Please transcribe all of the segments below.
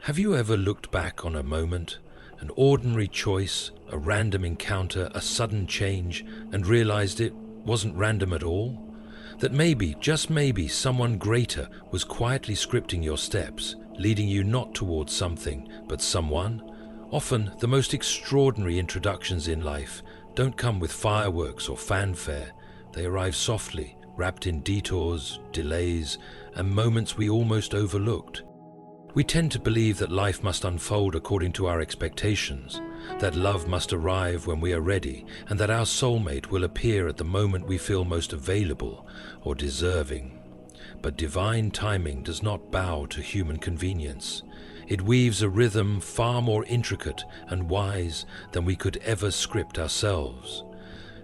Have you ever looked back on a moment, an ordinary choice, a random encounter, a sudden change, and realized it wasn't random at all? That maybe, just maybe, someone greater was quietly scripting your steps, leading you not towards something, but someone? Often, the most extraordinary introductions in life don't come with fireworks or fanfare. They arrive softly, wrapped in detours, delays, and moments we almost overlooked. We tend to believe that life must unfold according to our expectations, that love must arrive when we are ready, and that our soulmate will appear at the moment we feel most available or deserving. But divine timing does not bow to human convenience. It weaves a rhythm far more intricate and wise than we could ever script ourselves.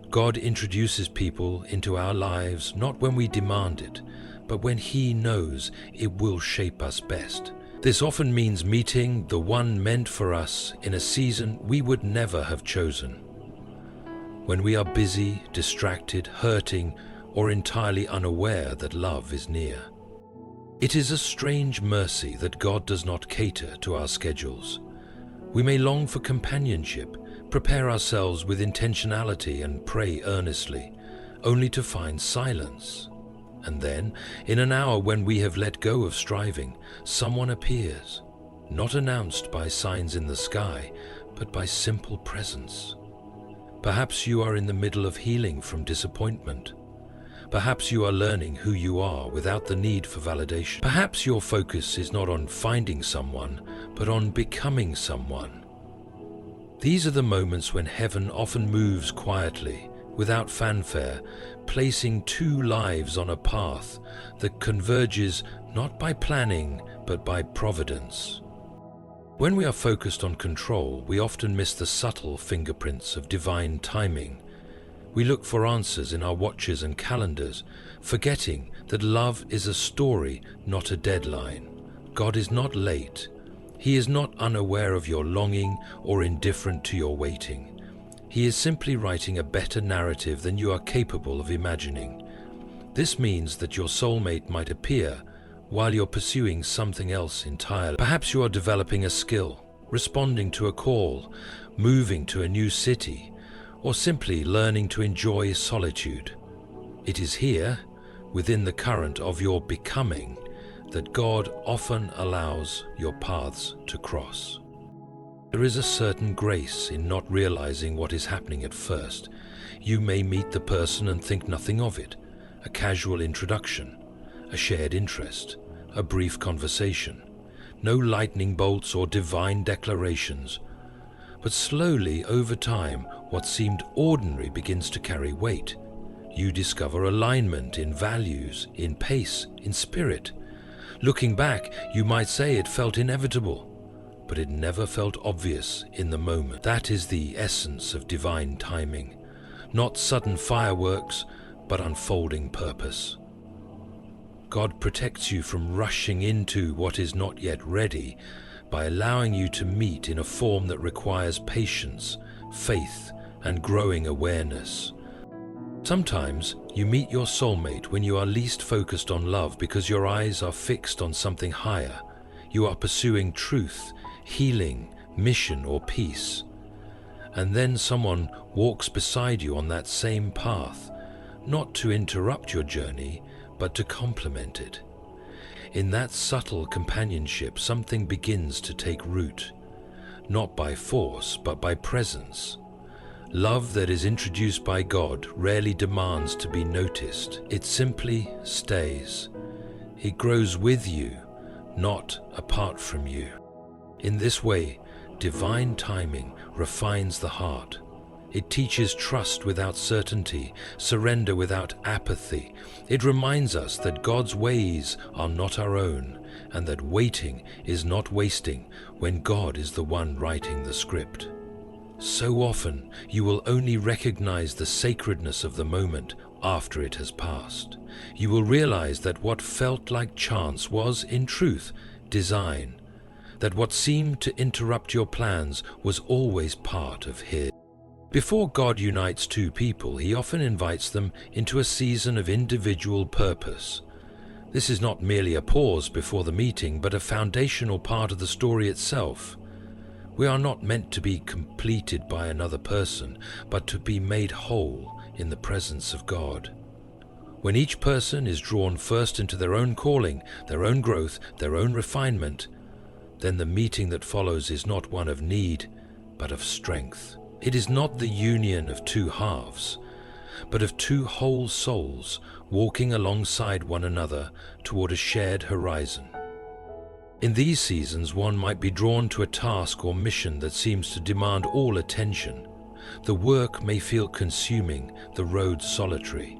God introduces people into our lives not when we demand it, but when He knows it will shape us best. This often means meeting the one meant for us in a season we would never have chosen. When we are busy, distracted, hurting, or entirely unaware that love is near. It is a strange mercy that God does not cater to our schedules. We may long for companionship, prepare ourselves with intentionality and pray earnestly, only to find silence. And then, in an hour when we have let go of striving, someone appears, not announced by signs in the sky, but by simple presence. Perhaps you are in the middle of healing from disappointment. Perhaps you are learning who you are without the need for validation. Perhaps your focus is not on finding someone, but on becoming someone. These are the moments when heaven often moves quietly, without fanfare, placing two lives on a path that converges not by planning, but by providence. When we are focused on control, we often miss the subtle fingerprints of divine timing. We look for answers in our watches and calendars, forgetting that love is a story, not a deadline. God is not late. He is not unaware of your longing or indifferent to your waiting. He is simply writing a better narrative than you are capable of imagining. This means that your soulmate might appear while you're pursuing something else entirely. Perhaps you are developing a skill, responding to a call, moving to a new city, or simply learning to enjoy solitude. It is here, within the current of your becoming, that God often allows your paths to cross. There is a certain grace in not realizing what is happening at first. You may meet the person and think nothing of it. A casual introduction, a shared interest, a brief conversation. No lightning bolts or divine declarations. But slowly, over time, what seemed ordinary begins to carry weight. You discover alignment in values, in pace, in spirit. Looking back, you might say it felt inevitable. But it never felt obvious in the moment. That is the essence of divine timing. Not sudden fireworks, but unfolding purpose. God protects you from rushing into what is not yet ready by allowing you to meet in a form that requires patience, faith, and growing awareness. Sometimes you meet your soulmate when you are least focused on love because your eyes are fixed on something higher. You are pursuing truth, healing, mission, or peace. And then someone walks beside you on that same path, not to interrupt your journey, but to complement it. In that subtle companionship, something begins to take root, not by force, but by presence. Love that is introduced by God rarely demands to be noticed. It simply stays. It grows with you, not apart from you. In this way, divine timing refines the heart. It teaches trust without certainty, surrender without apathy. It reminds us that God's ways are not our own, and that waiting is not wasting when God is the one writing the script. So often, you will only recognize the sacredness of the moment after it has passed. You will realize that what felt like chance was, in truth, design. That what seemed to interrupt your plans was always part of His. Before God unites two people, He often invites them into a season of individual purpose. This is not merely a pause before the meeting, but a foundational part of the story itself. We are not meant to be completed by another person, but to be made whole in the presence of God. When each person is drawn first into their own calling, their own growth, their own refinement, then the meeting that follows is not one of need, but of strength. It is not the union of two halves, but of two whole souls walking alongside one another toward a shared horizon. In these seasons, one might be drawn to a task or mission that seems to demand all attention. The work may feel consuming, the road solitary.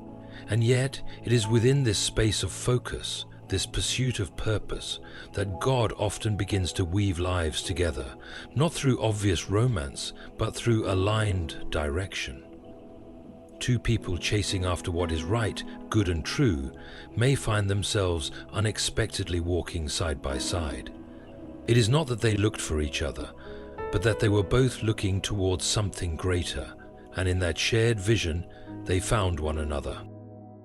And yet, it is within this space of focus, this pursuit of purpose, that God often begins to weave lives together, not through obvious romance, but through aligned direction. Two people chasing after what is right, good and true, may find themselves unexpectedly walking side by side. It is not that they looked for each other, but that they were both looking towards something greater, and in that shared vision, they found one another.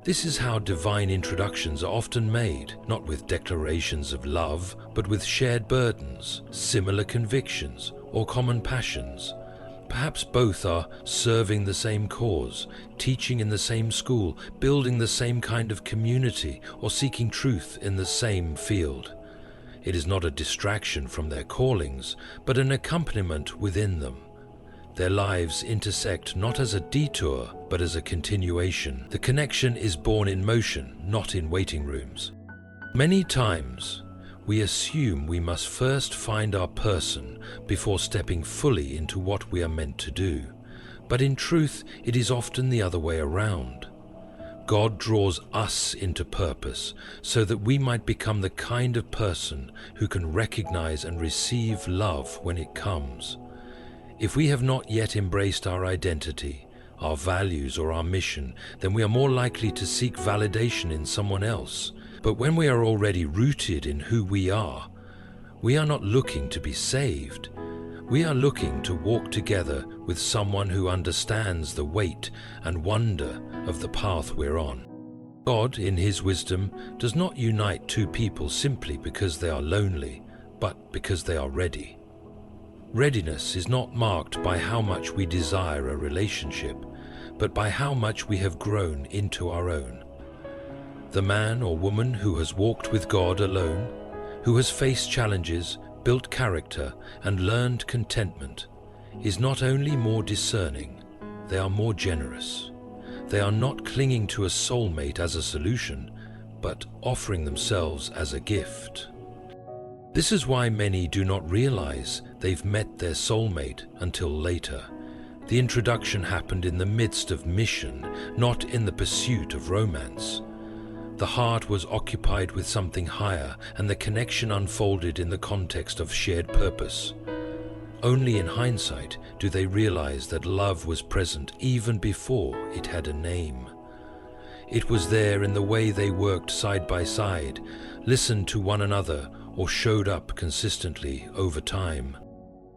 This is how divine introductions are often made, not with declarations of love, but with shared burdens, similar convictions, or common passions. Perhaps both are serving the same cause, teaching in the same school, building the same kind of community, or seeking truth in the same field. It is not a distraction from their callings, but an accompaniment within them. Their lives intersect not as a detour, but as a continuation. The connection is born in motion, not in waiting rooms. Many times, we assume we must first find our person before stepping fully into what we are meant to do. But in truth, it is often the other way around. God draws us into purpose so that we might become the kind of person who can recognize and receive love when it comes. If we have not yet embraced our identity, our values, or our mission, then we are more likely to seek validation in someone else. But when we are already rooted in who we are not looking to be saved. We are looking to walk together with someone who understands the weight and wonder of the path we're on. God, in His wisdom, does not unite two people simply because they are lonely, but because they are ready. Readiness is not marked by how much we desire a relationship, but by how much we have grown into our own. The man or woman who has walked with God alone, who has faced challenges, built character, and learned contentment, is not only more discerning, they are more generous. They are not clinging to a soulmate as a solution, but offering themselves as a gift. This is why many do not realize they've met their soulmate until later. The introduction happened in the midst of mission, not in the pursuit of romance. The heart was occupied with something higher, and the connection unfolded in the context of shared purpose. Only in hindsight do they realize that love was present even before it had a name. It was there in the way they worked side by side, listened to one another, or showed up consistently over time.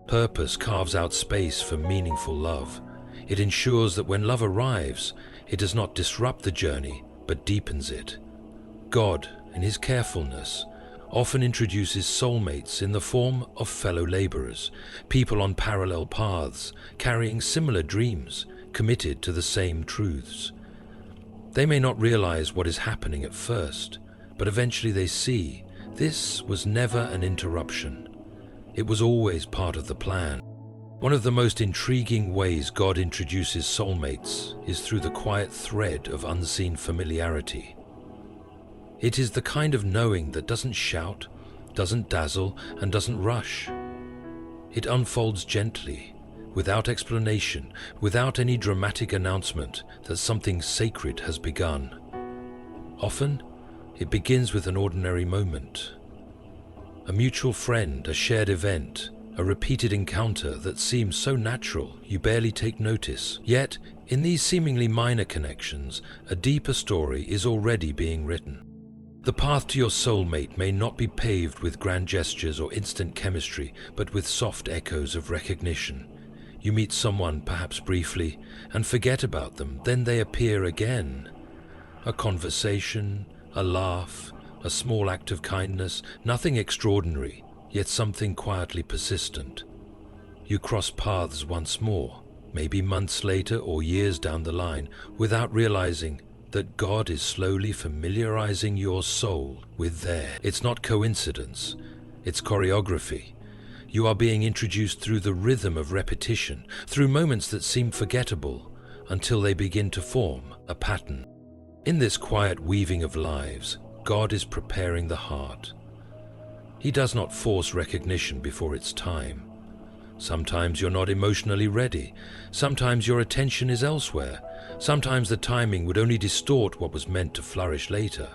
Purpose carves out space for meaningful love. It ensures that when love arrives, it does not disrupt the journey, but deepens it. God, in His carefulness, often introduces soulmates in the form of fellow laborers, people on parallel paths, carrying similar dreams, committed to the same truths. They may not realize what is happening at first, but eventually they see this was never an interruption. It was always part of the plan. One of the most intriguing ways God introduces soulmates is through the quiet thread of unseen familiarity. It is the kind of knowing that doesn't shout, doesn't dazzle, and doesn't rush. It unfolds gently, without explanation, without any dramatic announcement that something sacred has begun. Often, it begins with an ordinary moment. A mutual friend, a shared event, a repeated encounter that seems so natural you barely take notice. Yet, in these seemingly minor connections, a deeper story is already being written. The path to your soulmate may not be paved with grand gestures or instant chemistry, but with soft echoes of recognition. You meet someone, perhaps briefly, and forget about them, then they appear again. A conversation, a laugh, a small act of kindness, nothing extraordinary, yet something quietly persistent. You cross paths once more, maybe months later or years down the line, without realizing that God is slowly familiarizing your soul with theirs. It's not coincidence, it's choreography. You are being introduced through the rhythm of repetition, through moments that seem forgettable, until they begin to form a pattern. In this quiet weaving of lives, God is preparing the heart. He does not force recognition before it's time. Sometimes you're not emotionally ready. Sometimes your attention is elsewhere. Sometimes the timing would only distort what was meant to flourish later.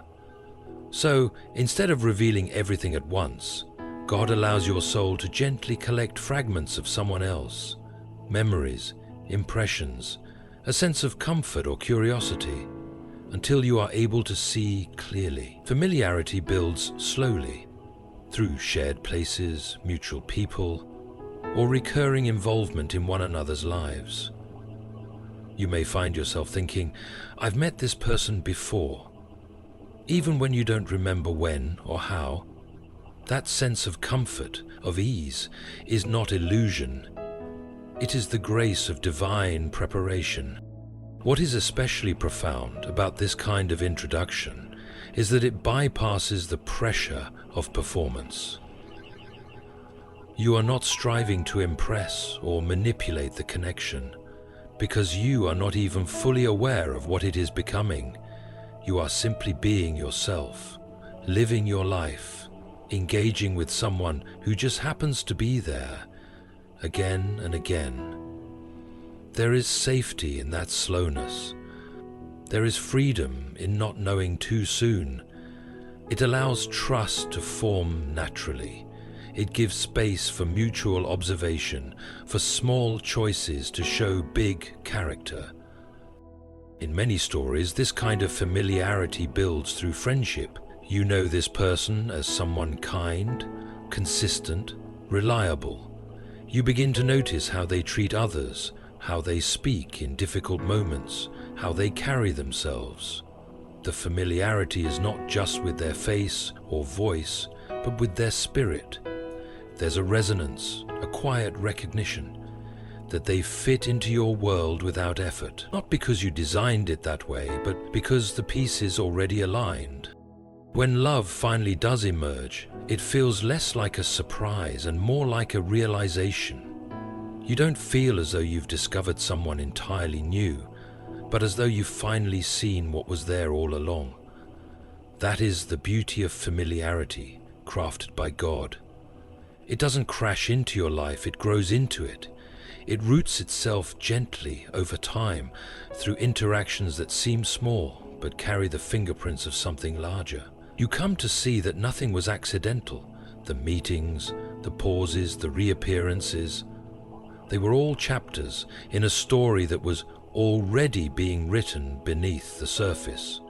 So, instead of revealing everything at once, God allows your soul to gently collect fragments of someone else, memories, impressions, a sense of comfort or curiosity, until you are able to see clearly. Familiarity builds slowly, through shared places, mutual people, or recurring involvement in one another's lives. You may find yourself thinking, I've met this person before. Even when you don't remember when or how, that sense of comfort, of ease, is not illusion. It is the grace of divine preparation. What is especially profound about this kind of introduction is that it bypasses the pressure of performance. You are not striving to impress or manipulate the connection, because you are not even fully aware of what it is becoming. You are simply being yourself, living your life, engaging with someone who just happens to be there, again and again. There is safety in that slowness. There is freedom in not knowing too soon. It allows trust to form naturally. It gives space for mutual observation, for small choices to show big character. In many stories, this kind of familiarity builds through friendship. You know this person as someone kind, consistent, reliable. You begin to notice how they treat others, how they speak in difficult moments, how they carry themselves. The familiarity is not just with their face or voice, but with their spirit. There's a resonance, a quiet recognition that they fit into your world without effort. Not because you designed it that way, but because the pieces already aligned. When love finally does emerge, it feels less like a surprise and more like a realization. You don't feel as though you've discovered someone entirely new, but as though you've finally seen what was there all along. That is the beauty of familiarity, crafted by God. It doesn't crash into your life, it grows into it. It roots itself gently over time through interactions that seem small but carry the fingerprints of something larger. You come to see that nothing was accidental. The meetings, the pauses, the reappearances, they were all chapters in a story that was already being written beneath the surface.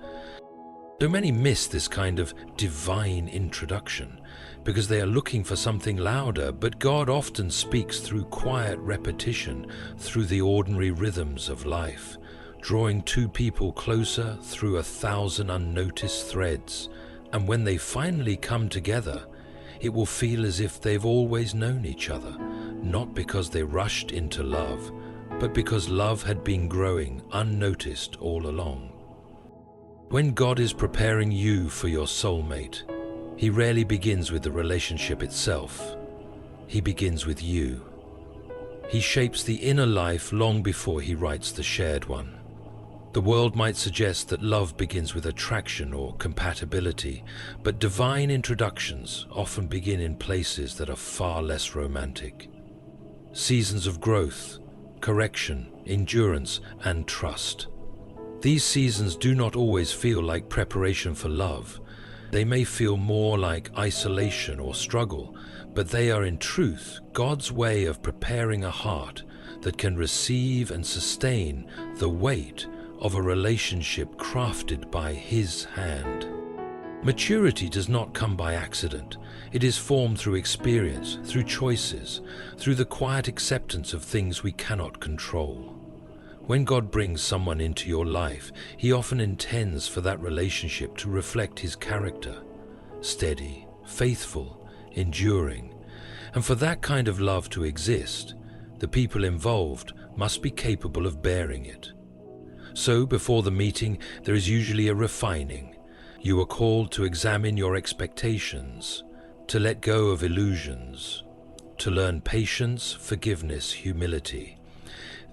So many miss this kind of divine introduction because they are looking for something louder, but God often speaks through quiet repetition, through the ordinary rhythms of life, drawing two people closer through 1,000 unnoticed threads. And when they finally come together, it will feel as if they've always known each other, not because they rushed into love, but because love had been growing unnoticed all along. When God is preparing you for your soulmate, He rarely begins with the relationship itself. He begins with you. He shapes the inner life long before He writes the shared one. The world might suggest that love begins with attraction or compatibility, but divine introductions often begin in places that are far less romantic. Seasons of growth, correction, endurance, and trust. These seasons do not always feel like preparation for love. They may feel more like isolation or struggle, but they are in truth God's way of preparing a heart that can receive and sustain the weight of a relationship crafted by His hand. Maturity does not come by accident. It is formed through experience, through choices, through the quiet acceptance of things we cannot control. When God brings someone into your life, He often intends for that relationship to reflect His character. steady, faithful, enduring. And for that kind of love to exist, the people involved must be capable of bearing it. So before the meeting, there is usually a refining. You are called to examine your expectations, to let go of illusions, to learn patience, forgiveness, humility.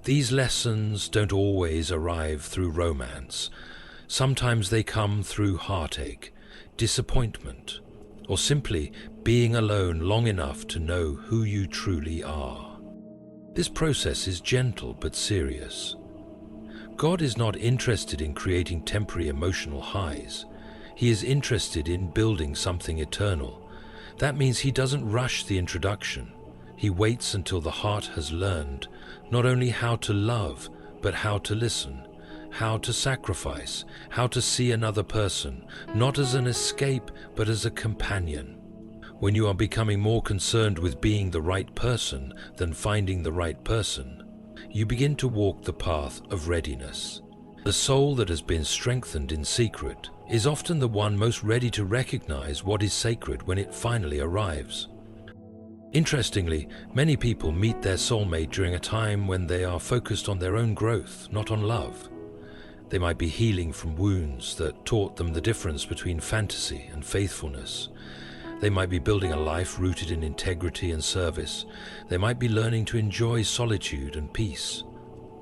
These lessons don't always arrive through romance. Sometimes they come through heartache, disappointment, or simply being alone long enough to know who you truly are. This process is gentle but serious. God is not interested in creating temporary emotional highs. He is interested in building something eternal. That means he doesn't rush the introduction. He waits until the heart has learned not only how to love, but how to listen, how to sacrifice, how to see another person, not as an escape, but as a companion. When you are becoming more concerned with being the right person than finding the right person, you begin to walk the path of readiness. The soul that has been strengthened in secret is often the one most ready to recognize what is sacred when it finally arrives. Interestingly, many people meet their soulmate during a time when they are focused on their own growth, not on love. They might be healing from wounds that taught them the difference between fantasy and faithfulness. They might be building a life rooted in integrity and service. They might be learning to enjoy solitude and peace.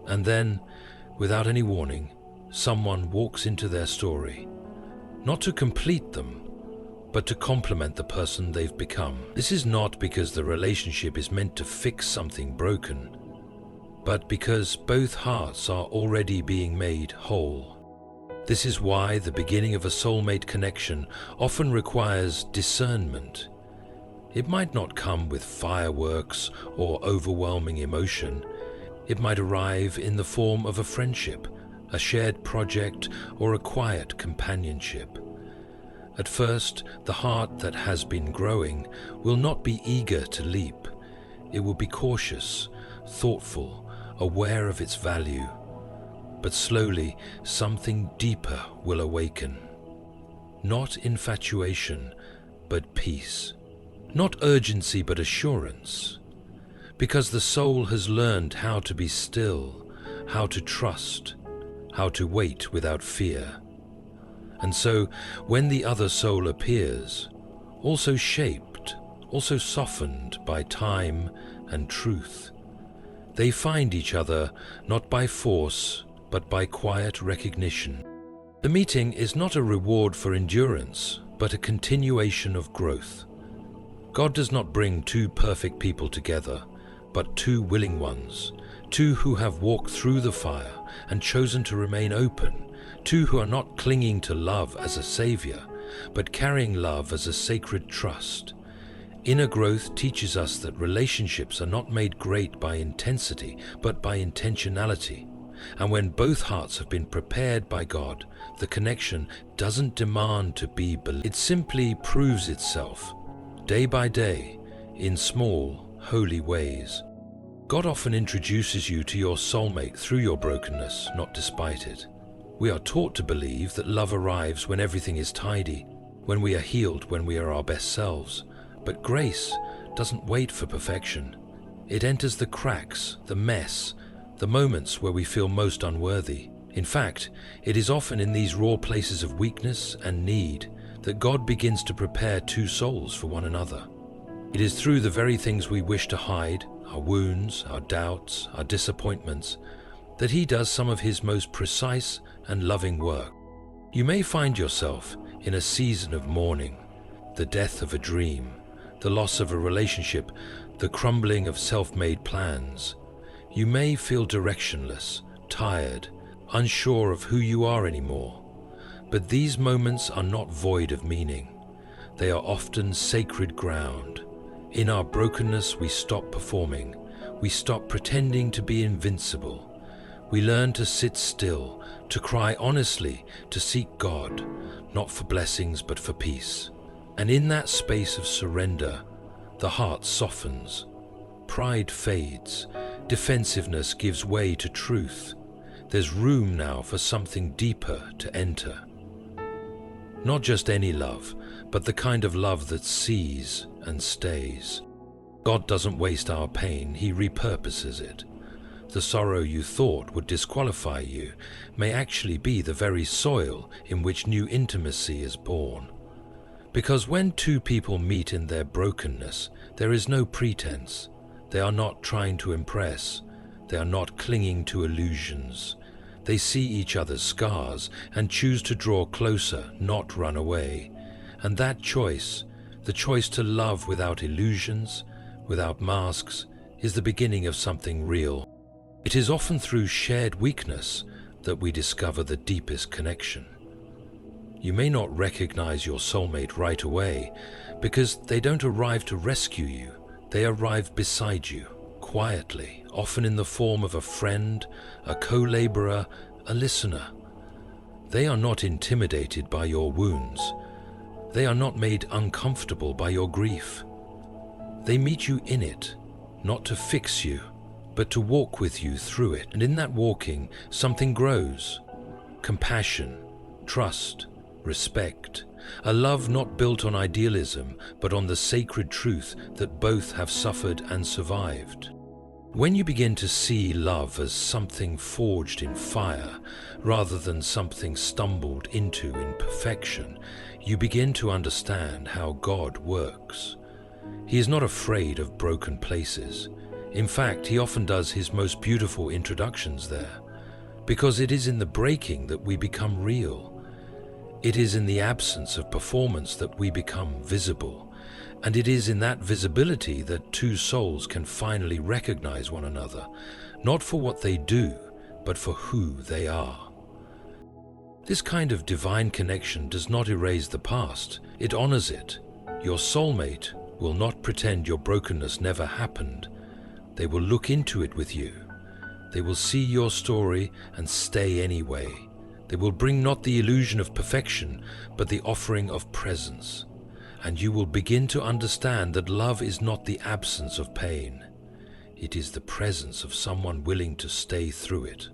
And then, without any warning, someone walks into their story, not to complete them, but to complement the person they've become. This is not because the relationship is meant to fix something broken, but because both hearts are already being made whole. This is why the beginning of a soulmate connection often requires discernment. It might not come with fireworks or overwhelming emotion. It might arrive in the form of a friendship, a shared project, or a quiet companionship. At first, the heart that has been growing will not be eager to leap. It will be cautious, thoughtful, aware of its value. But slowly, something deeper will awaken. Not infatuation, but peace. Not urgency, but assurance. Because the soul has learned how to be still, how to trust, how to wait without fear. And so, when the other soul appears, also shaped, also softened by time and truth, they find each other not by force, but by quiet recognition. The meeting is not a reward for endurance, but a continuation of growth. God does not bring two perfect people together, but two willing ones, two who have walked through the fire and chosen to remain open, two who are not clinging to love as a savior, but carrying love as a sacred trust. Inner growth teaches us that relationships are not made great by intensity, but by intentionality. And when both hearts have been prepared by God, the connection doesn't demand to be believed. It simply proves itself, day by day, in small, holy ways. God often introduces you to your soulmate through your brokenness, not despite it. We are taught to believe that love arrives when everything is tidy, when we are healed, when we are our best selves. But grace doesn't wait for perfection. It enters the cracks, the mess, the moments where we feel most unworthy. In fact, it is often in these raw places of weakness and need that God begins to prepare two souls for one another. It is through the very things we wish to hide, our wounds, our doubts, our disappointments, that He does some of His most precise and loving work. You may find yourself in a season of mourning, the death of a dream, the loss of a relationship, the crumbling of self-made plans. You may feel directionless, tired, unsure of who you are anymore. But these moments are not void of meaning. They are often sacred ground. In our brokenness, we stop performing. We stop pretending to be invincible. We learn to sit still, to cry honestly, to seek God, not for blessings but for peace. And in that space of surrender, the heart softens. Pride fades. Defensiveness gives way to truth. There's room now for something deeper to enter. Not just any love, but the kind of love that sees and stays. God doesn't waste our pain, He repurposes it. The sorrow you thought would disqualify you may actually be the very soil in which new intimacy is born. Because when two people meet in their brokenness, there is no pretense. They are not trying to impress. They are not clinging to illusions. They see each other's scars and choose to draw closer, not run away. And that choice, the choice to love without illusions, without masks, is the beginning of something real. It is often through shared weakness that we discover the deepest connection. You may not recognize your soulmate right away because they don't arrive to rescue you. They arrive beside you, quietly, often in the form of a friend, a co-laborer, a listener. They are not intimidated by your wounds. They are not made uncomfortable by your grief. They meet you in it, not to fix you, but to walk with you through it. And in that walking, something grows. Compassion, trust, respect. A love not built on idealism, but on the sacred truth that both have suffered and survived. When you begin to see love as something forged in fire, rather than something stumbled into in perfection, you begin to understand how God works. He is not afraid of broken places. In fact, He often does His most beautiful introductions there, because it is in the breaking that we become real. It is in the absence of performance that we become visible, and it is in that visibility that two souls can finally recognize one another, not for what they do, but for who they are. This kind of divine connection does not erase the past, it honors it. Your soulmate will not pretend your brokenness never happened. They will look into it with you. They will see your story and stay anyway. They will bring not the illusion of perfection, but the offering of presence. And you will begin to understand that love is not the absence of pain. It is the presence of someone willing to stay through it.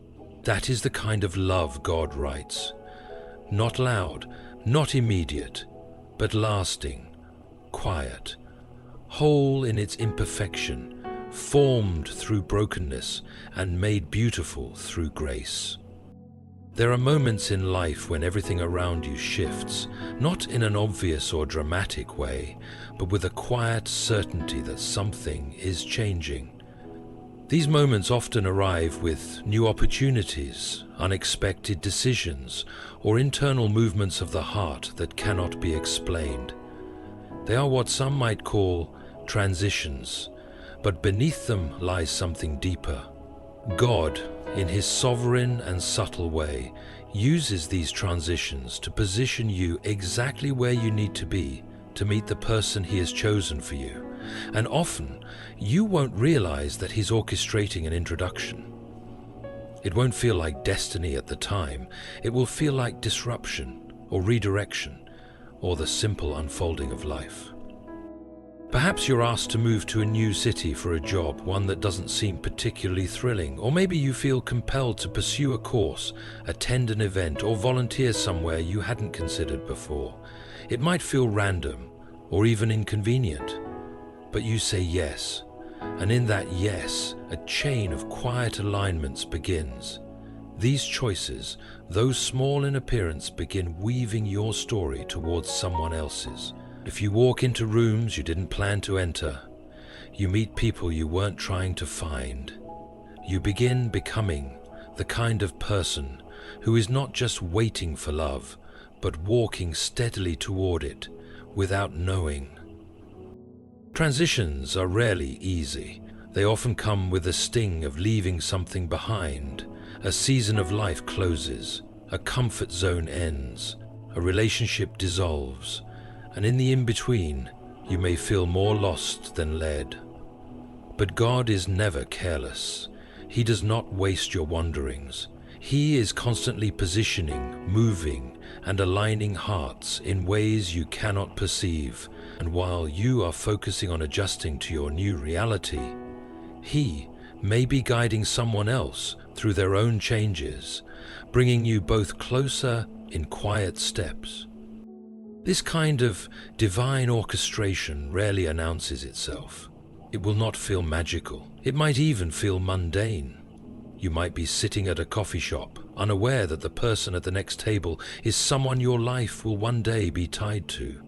That is the kind of love God writes. Not loud, not immediate, but lasting, quiet, whole in its imperfection, formed through brokenness and made beautiful through grace. There are moments in life when everything around you shifts, not in an obvious or dramatic way, but with a quiet certainty that something is changing. These moments often arrive with new opportunities, unexpected decisions, or internal movements of the heart that cannot be explained. They are what some might call transitions, but beneath them lies something deeper. God, in His sovereign and subtle way, uses these transitions to position you exactly where you need to be to meet the person He has chosen for you. And often, you won't realize that He's orchestrating an introduction. It won't feel like destiny at the time. It will feel like disruption or redirection or the simple unfolding of life. Perhaps you're asked to move to a new city for a job, one that doesn't seem particularly thrilling, or maybe you feel compelled to pursue a course, attend an event, or volunteer somewhere you hadn't considered before. It might feel random or even inconvenient, but you say yes, and in that yes, a chain of quiet alignments begins. These choices, though small in appearance, begin weaving your story towards someone else's. If you walk into rooms you didn't plan to enter, you meet people you weren't trying to find. You begin becoming the kind of person who is not just waiting for love, but walking steadily toward it without knowing. Transitions are rarely easy. They often come with a sting of leaving something behind. A season of life closes, a comfort zone ends, a relationship dissolves, and in the in-between, you may feel more lost than led. But God is never careless. He does not waste your wanderings. He is constantly positioning, moving, and aligning hearts in ways you cannot perceive. And while you are focusing on adjusting to your new reality, He may be guiding someone else through their own changes, bringing you both closer in quiet steps. This kind of divine orchestration rarely announces itself. It will not feel magical. It might even feel mundane. You might be sitting at a coffee shop, unaware that the person at the next table is someone your life will one day be tied to.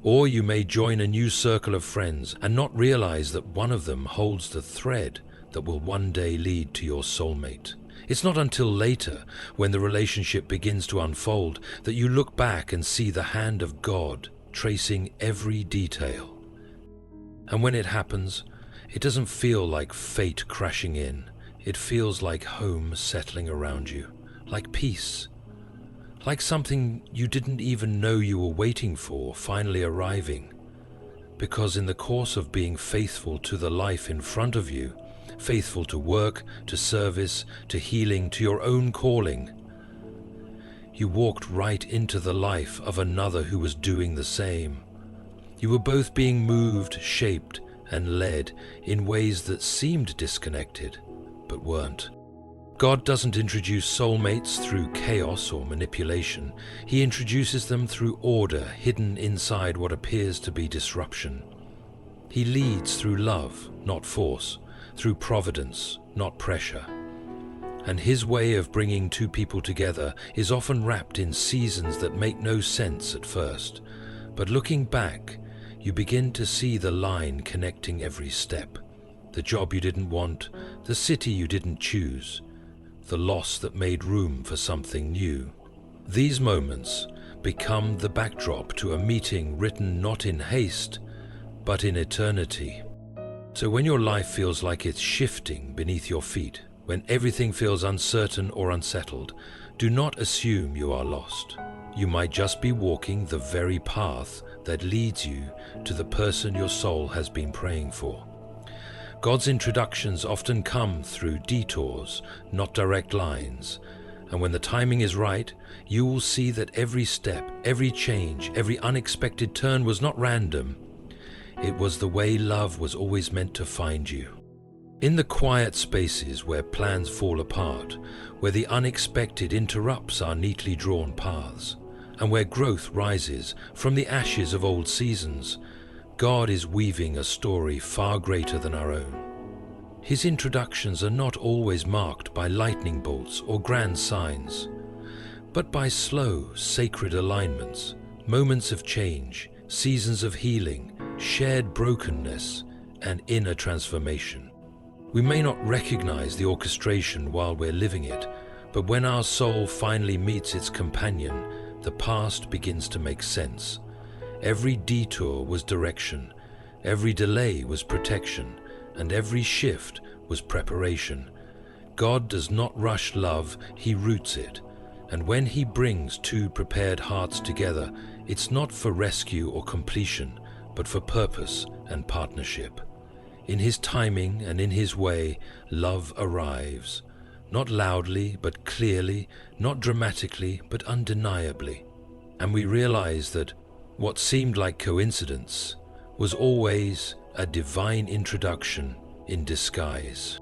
Or you may join a new circle of friends and not realize that one of them holds the thread that will one day lead to your soulmate. It's not until later, when the relationship begins to unfold, that you look back and see the hand of God tracing every detail. And when it happens, it doesn't feel like fate crashing in. It feels like home settling around you, like peace, like something you didn't even know you were waiting for finally arriving. Because in the course of being faithful to the life in front of you, faithful to work, to service, to healing, to your own calling, you walked right into the life of another who was doing the same. You were both being moved, shaped, and led in ways that seemed disconnected, but weren't. God doesn't introduce soulmates through chaos or manipulation. He introduces them through order hidden inside what appears to be disruption. He leads through love, not force, through providence, not pressure. And his way of bringing two people together is often wrapped in seasons that make no sense at first. But looking back, you begin to see the line connecting every step. The job you didn't want, the city you didn't choose, the loss that made room for something new. These moments become the backdrop to a meeting written not in haste, but in eternity. So when your life feels like it's shifting beneath your feet, when everything feels uncertain or unsettled, do not assume you are lost. You might just be walking the very path that leads you to the person your soul has been praying for. God's introductions often come through detours, not direct lines. And when the timing is right, you will see that every step, every change, every unexpected turn was not random. It was the way love was always meant to find you. In the quiet spaces where plans fall apart, where the unexpected interrupts our neatly drawn paths, and where growth rises from the ashes of old seasons, God is weaving a story far greater than our own. His introductions are not always marked by lightning bolts or grand signs, but by slow, sacred alignments, moments of change, seasons of healing, shared brokenness, and inner transformation. We may not recognize the orchestration while we're living it, but when our soul finally meets its companion, the past begins to make sense. Every detour was direction, every delay was protection, and every shift was preparation. God does not rush love, he roots it. And when he brings two prepared hearts together, it's not for rescue or completion, but for purpose and partnership. In his timing and in his way, love arrives. Not loudly, but clearly, not dramatically, but undeniably. And we realize that what seemed like coincidence was always a divine introduction in disguise.